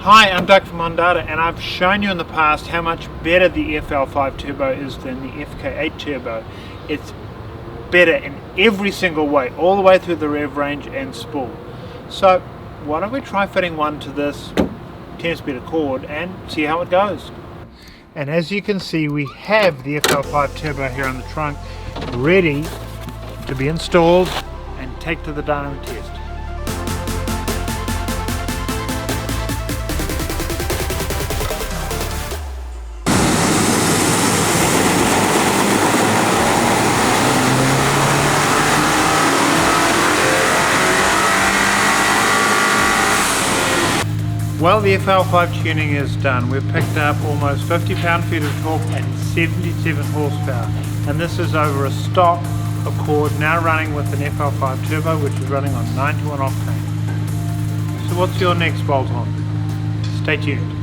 Hi, I'm Doug from Hondata, and I've shown you in the past how much better the FL5 turbo is than the FK8 turbo. It's better in every single way, all the way through the rev range and spool. So why don't we try fitting one to this 10-speed Accord and see how it goes. And as you can see, we have the FL5 turbo here on the trunk ready to be installed and take to the dyno test. Well, the FL5 tuning is done. We've picked up almost 50 pound-feet of torque and 77 horsepower. And this is over a stock Accord now running with an FL5 turbo, which is running on 9 to 1 octane. So what's your next bolt on? Stay tuned.